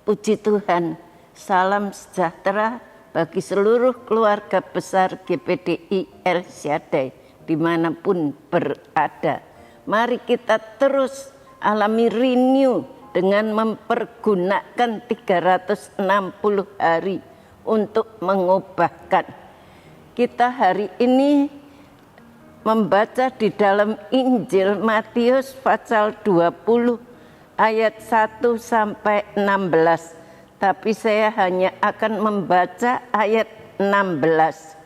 Puji Tuhan, salam sejahtera bagi seluruh keluarga besar GPDI El Shaddai dimanapun berada. Mari kita terus alami renew dengan mempergunakan 360 hari untuk mengubahkan. Kita hari ini membaca di dalam Injil Matius pasal 20 ayat 1 sampai 16. Tapi saya hanya akan membaca ayat 16.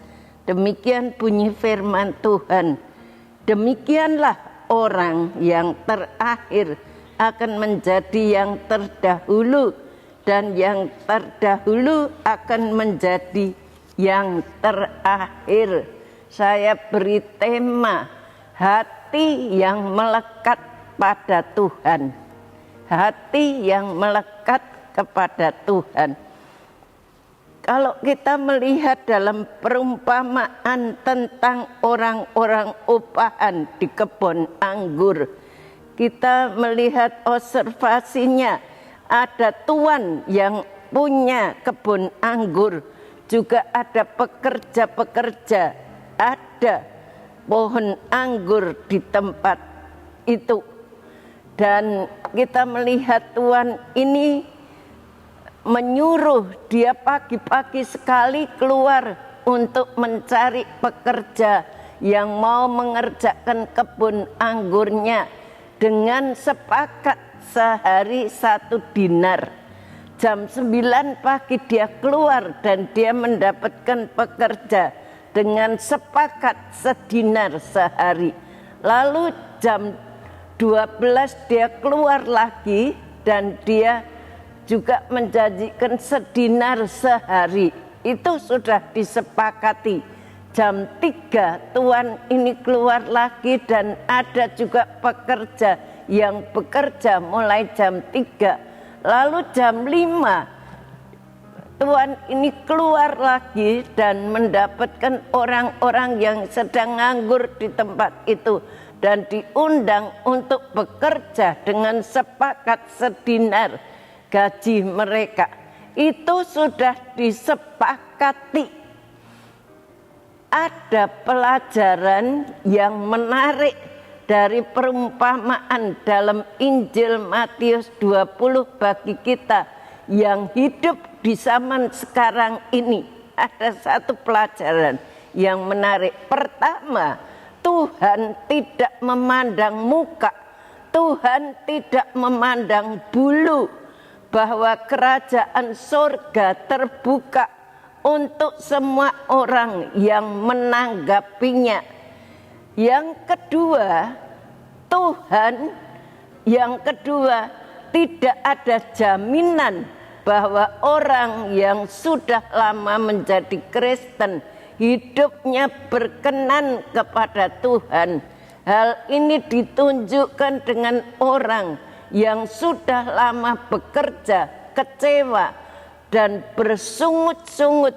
Demikian bunyi firman Tuhan. Demikianlah orang yang terakhir akan menjadi yang terdahulu, dan yang terdahulu akan menjadi yang terakhir. Saya beri tema hati yang melekat pada Tuhan. Hati yang melekat kepada Tuhan. Kalau kita melihat dalam perumpamaan tentang orang-orang upahan di kebun anggur, kita melihat observasinya, ada tuan yang punya kebun anggur, juga ada pekerja-pekerja, ada pohon anggur di tempat itu. Dan kita melihat tuan ini menyuruh dia pagi-pagi sekali keluar untuk mencari pekerja yang mau mengerjakan kebun anggurnya dengan sepakat sehari 1 dinar. Jam 9 pagi dia keluar dan dia mendapatkan pekerja dengan sepakat sedinar sehari. Lalu jam 12 dia keluar lagi dan dia juga menjanjikan sedinar sehari. Itu sudah disepakati. Jam 3 tuan ini keluar lagi dan ada juga pekerja yang bekerja mulai jam 3. Lalu jam 5 tuan ini keluar lagi dan mendapatkan orang-orang yang sedang nganggur di tempat itu dan diundang untuk bekerja dengan sepakat sedinar gaji mereka. Itu sudah disepakati. Ada pelajaran yang menarik dari perumpamaan dalam Injil Matius 20 bagi kita yang hidup di zaman sekarang ini. Ada satu pelajaran yang menarik. Pertama, Tuhan tidak memandang muka, Tuhan tidak memandang bulu, bahwa kerajaan surga terbuka untuk semua orang yang menanggapinya. Yang kedua, tidak ada jaminan bahwa orang yang sudah lama menjadi Kristen hidupnya berkenan kepada Tuhan. Hal ini ditunjukkan dengan orang yang sudah lama bekerja, kecewa dan bersungut-sungut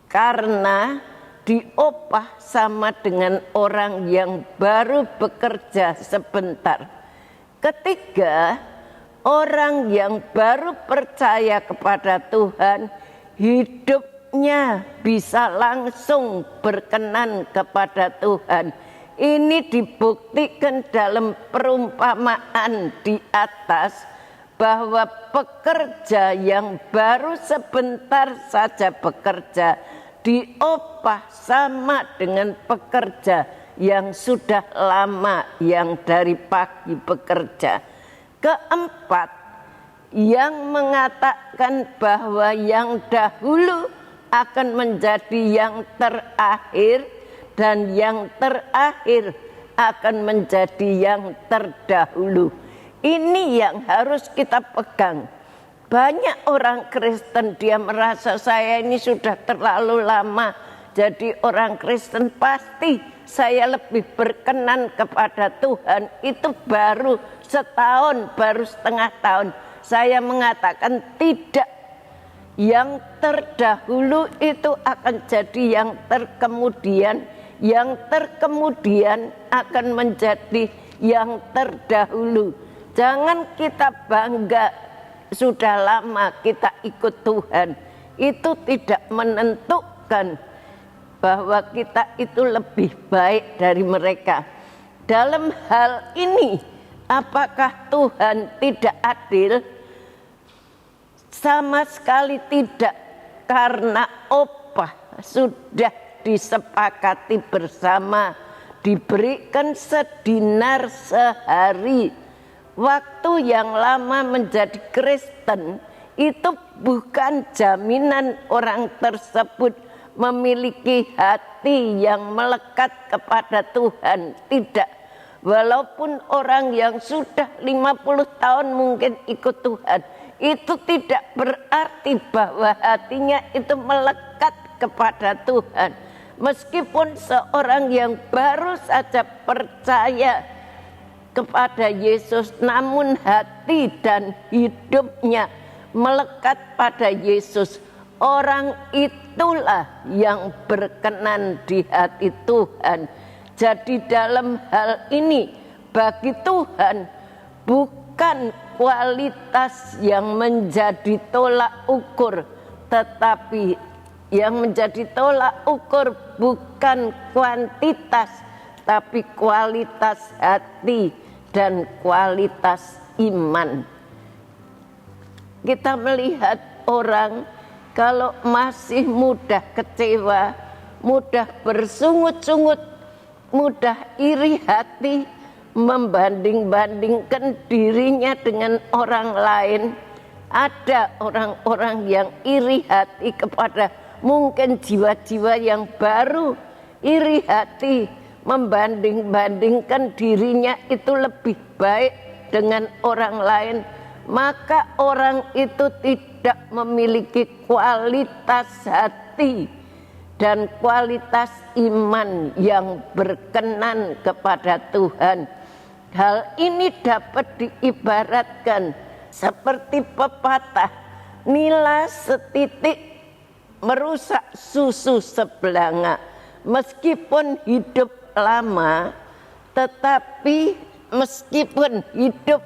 karena diopah sama dengan orang yang baru bekerja sebentar. Ketiga, orang yang baru percaya kepada Tuhan hidupnya bisa langsung berkenan kepada Tuhan. Ini dibuktikan dalam perumpamaan di atas bahwa pekerja yang baru sebentar saja bekerja diopah sama dengan pekerja yang sudah lama yang dari pagi bekerja. Keempat, yang mengatakan bahwa yang dahulu akan menjadi yang terakhir dan yang terakhir akan menjadi yang terdahulu. Ini yang harus kita pegang. Banyak orang Kristen dia merasa saya ini sudah terlalu lama jadi orang Kristen, pasti saya lebih berkenan kepada Tuhan. Itu baru setahun, baru setengah tahun. Saya mengatakan tidak. Yang terdahulu itu akan jadi yang terkemudian, yang terkemudian akan menjadi yang terdahulu. Jangan kita bangga sudah lama kita ikut Tuhan, itu tidak menentukan bahwa kita itu lebih baik dari mereka. Dalam hal ini, apakah Tuhan tidak adil? Sama sekali tidak, karena upah sudah disepakati bersama, diberikan sedinar sehari. Waktu yang lama menjadi Kristen itu bukan jaminan orang tersebut memiliki hati yang melekat kepada Tuhan. Tidak. Walaupun orang yang sudah 50 tahun mungkin ikut Tuhan, itu tidak berarti bahwa hatinya itu melekat kepada Tuhan. Meskipun seorang yang baru saja percaya kepada Yesus, namun hati dan hidupnya melekat pada Yesus, orang itulah yang berkenan di hati Tuhan. Jadi dalam hal ini bagi Tuhan bukan kualitas yang menjadi tolak ukur, tetapi yang menjadi tolak ukur bukan kuantitas, tapi kualitas hati dan kualitas iman. Kita melihat orang kalau masih mudah kecewa, mudah bersungut-sungut, mudah iri hati, membanding-bandingkan dirinya dengan orang lain. Ada orang-orang yang iri hati kepada mungkin jiwa-jiwa yang baru, iri hati, membanding-bandingkan dirinya itu lebih baik dengan orang lain, maka orang itu tidak memiliki kualitas hati dan kualitas iman yang berkenan kepada Tuhan. Hal ini dapat diibaratkan seperti pepatah, nila setitik merusak susu sebelanga. Meskipun hidup lama, tetapi meskipun hidup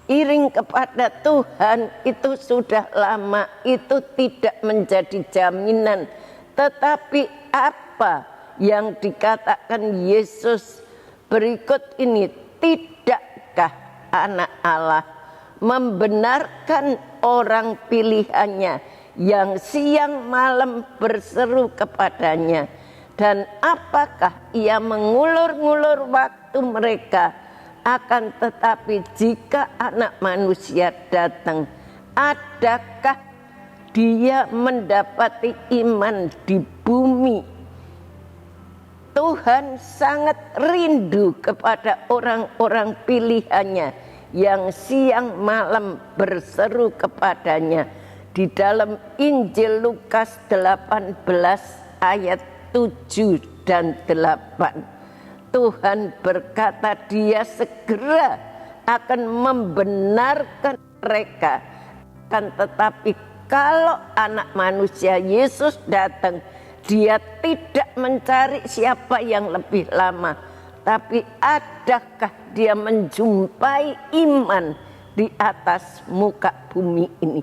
iring kepada Tuhan itu sudah lama, itu tidak menjadi jaminan. Tetapi apa yang dikatakan Yesus berikut ini, tidakkah anak Allah membenarkan orang pilihannya yang siang malam berseru kepadanya, dan apakah ia mengulur-ngulur waktu mereka? Akan tetapi jika anak manusia datang, adakah dia mendapati iman di bumi? Tuhan sangat rindu kepada orang-orang pilihannya yang siang malam berseru kepadanya. Di dalam Injil Lukas 18 ayat 7 dan 8, Tuhan berkata dia segera akan membenarkan mereka. Akan tetapi kalau anak manusia Yesus datang, dia tidak mencari siapa yang lebih lama, tapi adakah dia menjumpai iman di atas muka bumi ini.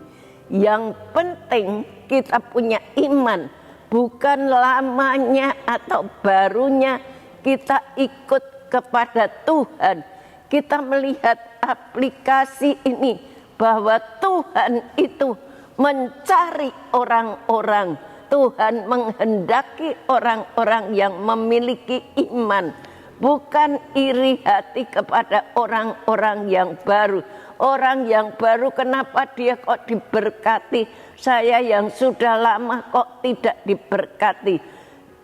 Yang penting kita punya iman, bukan lamanya atau barunya kita ikut kepada Tuhan. Kita melihat aplikasi ini bahwa Tuhan itu mencari orang-orang. Tuhan menghendaki orang-orang yang memiliki iman, bukan iri hati kepada orang-orang yang baru. Orang yang baru kenapa dia kok diberkati? Saya yang sudah lama kok tidak diberkati?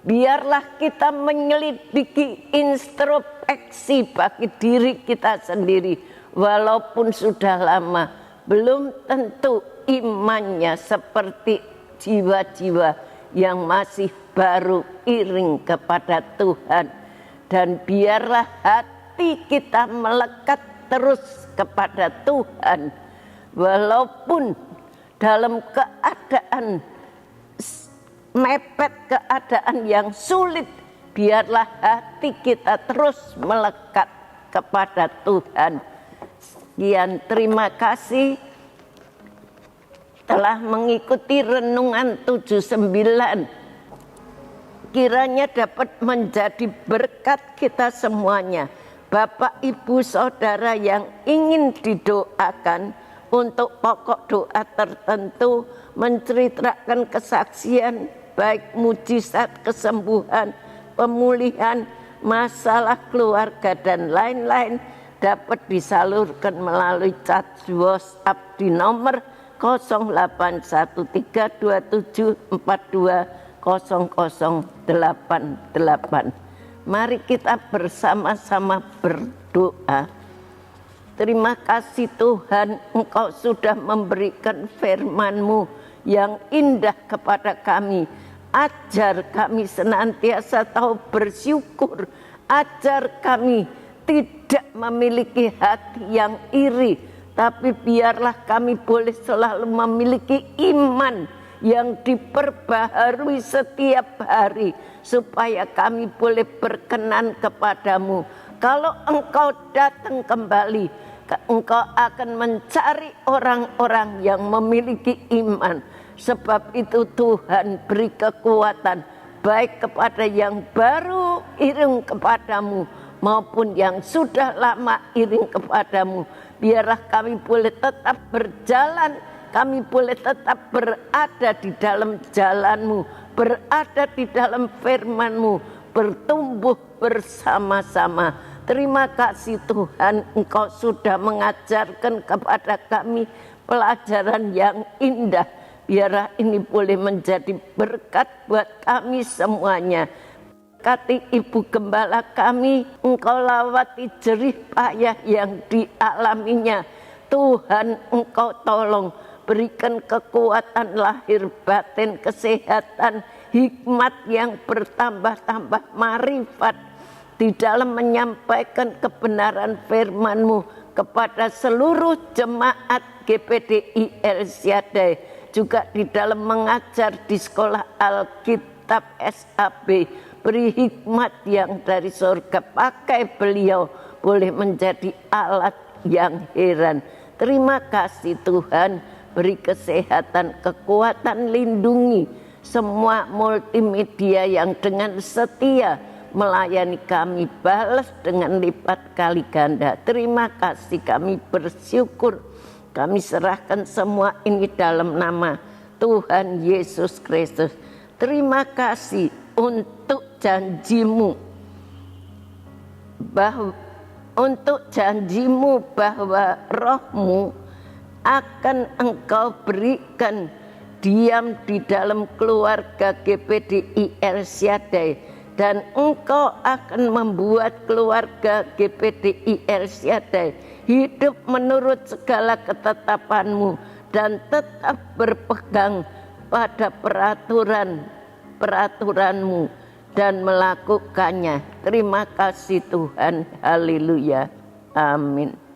Biarlah kita menyelidiki introspeksi bagi diri kita sendiri. Walaupun sudah lama, belum tentu imannya seperti jiwa-jiwa yang masih baru iring kepada Tuhan. Dan biarlah hati kita melekat terus kepada Tuhan, walaupun dalam keadaan mepet, keadaan yang sulit, biarlah hati kita terus melekat kepada Tuhan. Sekian, terima kasih. telah mengikuti renungan 79, kiranya dapat menjadi berkat kita semuanya. Bapak, Ibu, Saudara yang ingin didoakan untuk pokok doa tertentu, menceritakan kesaksian, baik mujizat, kesembuhan, pemulihan, masalah keluarga, dan lain-lain, dapat disalurkan melalui chat WhatsApp di nomor 081327420088. Mari kita bersama-sama berdoa. Terima kasih Tuhan, Engkau sudah memberikan firman-Mu yang indah kepada kami. Ajar kami senantiasa tahu bersyukur. Ajar kami tidak memiliki hati yang iri, tapi biarlah kami boleh selalu memiliki iman yang diperbaharui setiap hari, supaya kami boleh berkenan kepadamu. Kalau Engkau datang kembali, Engkau akan mencari orang-orang yang memiliki iman. Sebab itu Tuhan, beri kekuatan baik kepada yang baru iring kepadamu maupun yang sudah lama iring kepadamu. Biarlah kami boleh tetap berjalan, kami boleh tetap berada di dalam jalan-Mu, berada di dalam firman-Mu, bertumbuh bersama-sama. Terima kasih Tuhan, Engkau sudah mengajarkan kepada kami pelajaran yang indah. Biarlah ini boleh menjadi berkat buat kami semuanya. Berkati Ibu Gembala kami, Engkau lawati jerih payah yang dialaminya. Tuhan, Engkau tolong, berikan kekuatan lahir batin, kesehatan, hikmat yang bertambah-tambah, marifat di dalam menyampaikan kebenaran firman-Mu kepada seluruh jemaat GPDI El Shaddai. Juga di dalam mengajar di sekolah Alkitab SAB. Beri hikmat yang dari surga, pakai beliau boleh menjadi alat yang heran. Terima kasih Tuhan, beri kesehatan, kekuatan, lindungi semua multimedia yang dengan setia melayani kami, balas dengan lipat kali ganda. Terima kasih, kami bersyukur. Kami serahkan semua ini dalam nama Tuhan Yesus Kristus. Terima kasih untuk janji-Mu bahwa Roh-Mu akan Engkau berikan diam di dalam keluarga GPDI El Shaddai. Dan Engkau akan membuat keluarga GPDI El Shaddai hidup menurut segala ketetapan-Mu dan tetap berpegang pada peraturan-Mu dan melakukannya. Terima kasih Tuhan. Haleluya. Amin.